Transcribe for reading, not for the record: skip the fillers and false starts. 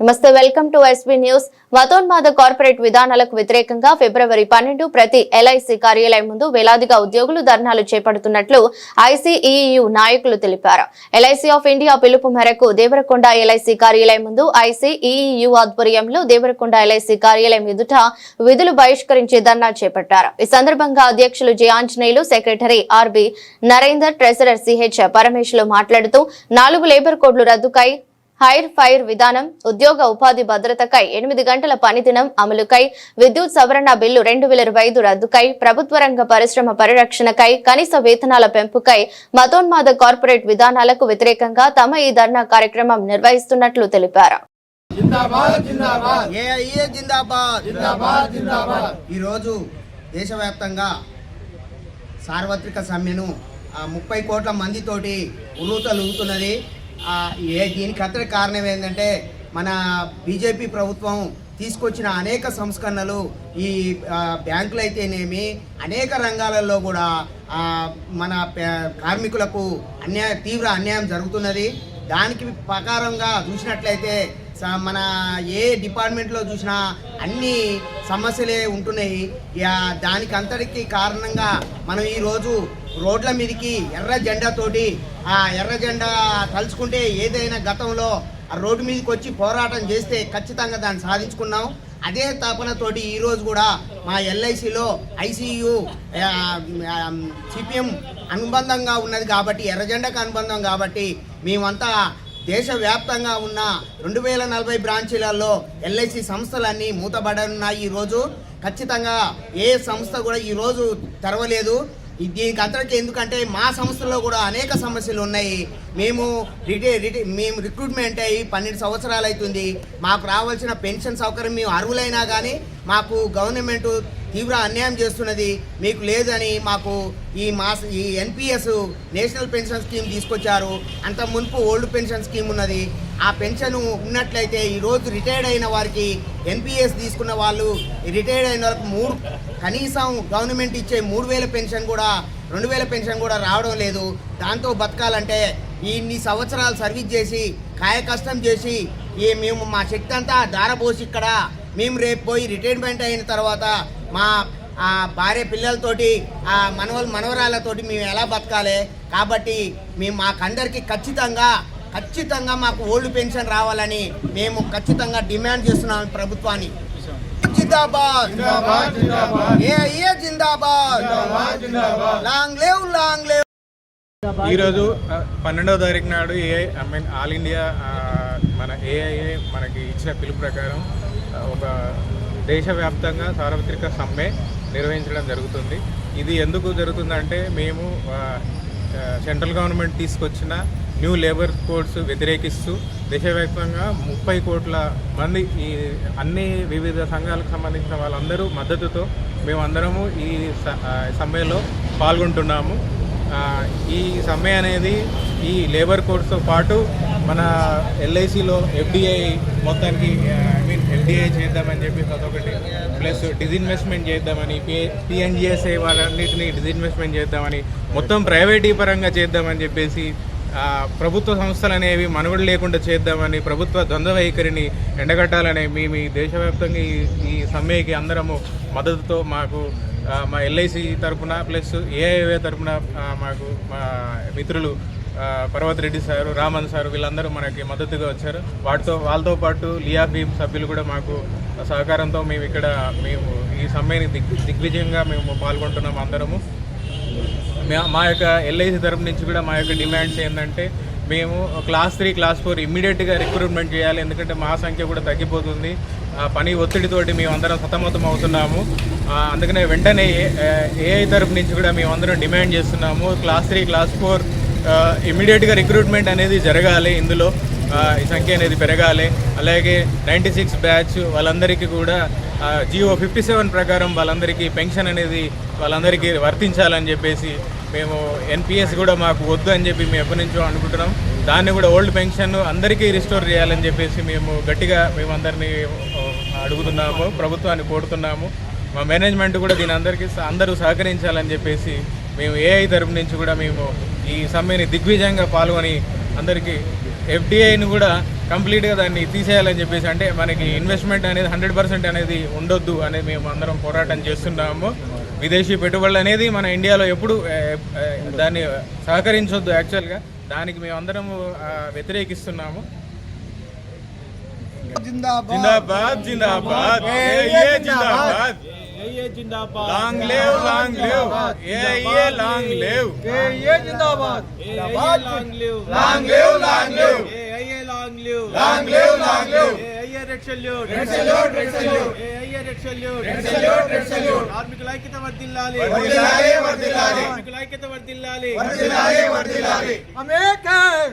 నమస్తే, welcome to SB news. మతోన్మాద corporate విధానాలకు వ్యతిరేకంగా ఫిబ్రవరి 12 ప్రతి ఎల్ఐసి కార్యాలయం ముందు వేలాదిగా ఉద్యోగులు ధర్నాలు చేపడుతున్నట్లు ఐసీఈయు నాయకులు తెలిపారు. ఎల్ఐసి ఆఫ్ ఇండియా పిలుపు మేరకు దేవరకొండ ఎల్ఐసి కార్యాలయం ముందు ఐసీఈయు ఆధ్వర్యంలో దేవరకొండ ఎల్ఐసి కార్యాలయం ఎదుట విధులు బహిష్కరించి ధర్నా చేపట్టారు. ఈ సందర్భంగా అధ్యక్షులు J Anjaneyulu, secretary RB Narender, treasurer CH Parameshwarulu మాట్లాడుతూ 4 లేబర్ కోడ్లు రద్దుకై, హైర్ ఫైర్ విధానం, ఉద్యోగ ఉపాధి భద్రతకై, 8 గంటల పనిదినం అమలుకై, విద్యుత్ సవరణ బిల్లు 2025 రద్దుకై, ప్రభుత్వ రంగ పరిశ్రమ పరిరక్షణకై, కనీస వేతనాల పెంపుకై, మతోన్మాద కార్పొరేట్ విధానాలకు వ్యతిరేకంగా తమ ఈ ధర్నా కార్యక్రమం నిర్వహిస్తున్నట్లు తెలిపారు. ఈరోజు దేశవ్యాప్తంగా సార్వత్రిక సమ్మెను 30 కోట్ల మందితోటి ఉరుతలుగుతున్నది. దీనికి అంతటి కారణం ఏంటంటే మన బీజేపీ ప్రభుత్వం తీసుకొచ్చిన అనేక సంస్కరణలు ఈ బ్యాంకులు అయితేనేమి అనేక రంగాలలో కూడా మన కార్మికులకు తీవ్ర అన్యాయం జరుగుతున్నది. దానికి ప్రకారంగా చూసినట్లయితే మన ఏ డిపార్ట్మెంట్లో చూసినా అన్ని సమస్యలే ఉంటున్నాయి. దానికి అంతటికి కారణంగా మనం ఈరోజు రోడ్ల మీదకి ఎర్ర జెండాతోటి ఆ ఎర్ర జెండా తలుచుకుంటే ఏదైనా గతంలో ఆ రోడ్డు మీదకి వచ్చి పోరాటం చేస్తే ఖచ్చితంగా దాన్ని సాధించుకున్నాం. అదే తపనతోటి ఈరోజు కూడా మా ఎల్ఐసిలో ఐసీయు సిపిఎం అనుబంధంగా ఉన్నది కాబట్టి, ఎర్రజెండాకు అనుబంధం కాబట్టి మేమంతా దేశవ్యాప్తంగా ఉన్న 2040 బ్రాంచీలలో ఎల్ఐసి సంస్థలన్నీ మూతబడనున్నాయి. ఈరోజు ఖచ్చితంగా ఏ సంస్థ కూడా ఈరోజు తెరవలేదు. దీనికి అంతటికి ఎందుకంటే మా సంస్థలో కూడా అనేక సమస్యలు ఉన్నాయి. మేము రిక్రూట్మెంట్ అయ్యి 12 సంవత్సరాలు అవుతుంది. మాకు రావాల్సిన పెన్షన్ సౌకర్యం మేము అర్హులైనా కానీ మాకు గవర్నమెంట్ తీవ్ర అన్యాయం చేస్తున్నది. మీకు లేదని మాకు ఈ ఎన్పిఎస్ నేషనల్ పెన్షన్ స్కీమ్ తీసుకొచ్చారు. అంత మునుపు ఓల్డ్ పెన్షన్ స్కీమ్ ఉన్నది. ఆ పెన్షన్ ఉన్నట్లయితే ఈరోజు రిటైర్డ్ అయిన వారికి ఎన్పిఎస్ తీసుకున్న వాళ్ళు రిటైర్డ్ అయిన వాళ్ళకి కనీసం గవర్నమెంట్ ఇచ్చే 3,000 పెన్షన్ కూడా 2,000 పెన్షన్ కూడా రావడం లేదు. దాంతో బతకాలంటే ఇన్ని సంవత్సరాలు సర్వీస్ చేసి కాయ కష్టం చేసి మేము మా శక్తి అంతా దారపోసి ఇక్కడ మేము రేపు పోయి రిటైర్మెంట్ అయిన తర్వాత మా భార్య పిల్లలతోటి మనవరాళ్ళతోటి మేము ఎలా బతకాలి? కాబట్టి మేము మాకందరికీ ఖచ్చితంగా మాకు ఓల్డ్ పెన్షన్ రావాలని మేము ఖచ్చితంగా డిమాండ్ చేస్తున్నాం ప్రభుత్వాన్ని. జిందాబాద్ జిందాబాద్, లాంగ్ లేవ్. ఈరోజు 12వ తారీఖు నాడు ఆల్ ఇండియా మన ఏఐఏ మనకి ఇచ్చిన పిలుపు ప్రకారం ఒక దేశవ్యాప్తంగా సార్వత్రిక సమ్మె నిర్వహించడం జరుగుతుంది. ఇది ఎందుకు జరుగుతుందంటే మేము సెంట్రల్ గవర్నమెంట్ తీసుకొచ్చిన న్యూ లేబర్ కోడ్స్ వ్యతిరేకిస్తూ దేశవ్యాప్తంగా 30 కోట్ల మంది ఈ అన్ని వివిధ సంఘాలకు సంబంధించిన వాళ్ళందరూ మద్దతుతో మేమందరము ఈ సమ్మెలో పాల్గొంటున్నాము. ఈ సమ్మె అనేది ఈ లేబర్ కోడ్స్తో పాటు మన ఎల్ఐసిలో ఎఫ్డిఐ మొత్తానికి ఎఫ్డిఐ చేద్దామని చెప్పి అదొకటి, ప్లస్ డిజిన్వెస్ట్మెంట్ చేద్దామని, పిఎన్జిఎస్ఐ వాళ్ళన్నింటినీ డిజిన్వెస్ట్మెంట్ చేద్దామని, మొత్తం ప్రైవేటీపరంగా చేద్దామని చెప్పేసి ప్రభుత్వ సంస్థలు అనేవి మనుగడ లేకుండా చేద్దామని, ప్రభుత్వ ద్వంద్వ వైఖరిని ఎండగట్టాలని మేము ఈ దేశవ్యాప్తంగా ఈ సమ్మెకి అందరము మద్దతుతో మా ఎల్ఐసి తరఫున ప్లస్ ఏఐఏ తరఫున మాకు మా మిత్రులు పర్వత్ రెడ్డి సారు, రామన్ సారు వీళ్ళందరూ మనకి మద్దతుగా వచ్చారు. వాళ్ళతో పాటు లియాఫీ సభ్యులు కూడా మాకు సహకారంతో మేము ఈ సమ్మెని దిగ్విజయంగా మేము పాల్గొంటున్నాము. అందరము మా యొక్క ఎల్ఐసి తరఫు నుంచి కూడా మా యొక్క డిమాండ్స్ ఏంటంటే మేము క్లాస్ 3, క్లాస్ 4 ఇమ్మీడియట్గా రిక్రూట్మెంట్ చేయాలి. ఎందుకంటే మా సంఖ్య కూడా తగ్గిపోతుంది. పని ఒత్తిడితోటి మేమందరం సతమతం అవుతున్నాము. అందుకనే వెంటనే ఏఐ తరఫు నుంచి కూడా మేమందరం డిమాండ్ చేస్తున్నాము. క్లాస్ 3, క్లాస్ 4 ఇమ్మీడియట్గా రిక్రూట్మెంట్ అనేది జరగాలి. ఇందులో ఈ సంఖ్య అనేది పెరగాలి. అలాగే 96 బ్యాచ్ వాళ్ళందరికీ కూడా జియో 57 ప్రకారం వాళ్ళందరికీ పెన్షన్ అనేది వాళ్ళందరికీ వర్తించాలని చెప్పేసి మేము ఎన్పిఎస్ కూడా మాకు వద్దు అని చెప్పి మేము ఎప్పటి నుంచో అనుకుంటున్నాం. దాన్ని కూడా ఓల్డ్ పెన్షన్ అందరికీ రిస్టోర్ చేయాలని చెప్పేసి మేమందరినీ అడుగుతున్నాము, ప్రభుత్వాన్ని కోరుతున్నాము. మా మేనేజ్మెంట్ కూడా దీని అందరూ సహకరించాలని చెప్పేసి మేము ఏఐ తరపు నుంచి కూడా మేము ఈ సమ్మెని దిగ్విజయంగా పాల్గొని అందరికీ FDIని కూడా కంప్లీట్గా దాన్ని తీసేయాలని చెప్పేసి, అంటే మనకి ఇన్వెస్ట్మెంట్ అనేది 100% అనేది ఉండొద్దు అనేది మేము అందరం పోరాటం చేస్తున్నాము. విదేశీ పెట్టుబడులు అనేది మన ఇండియాలో ఎప్పుడు దాన్ని సహకరించొద్దు. యాక్చువల్గా దానికి మేము అందరం వ్యతిరేకిస్తున్నాము. జిందాబాద్ జిందాబాద్ జిందాబాద్ long live long live long live జిందాబాద్ long live long live long live long live long live red salute కార్మికుల ఐక్యత వర్ధిల్లాలి కార్మికుల ఐక్యత వర్ధిల్లాలి అమేకర్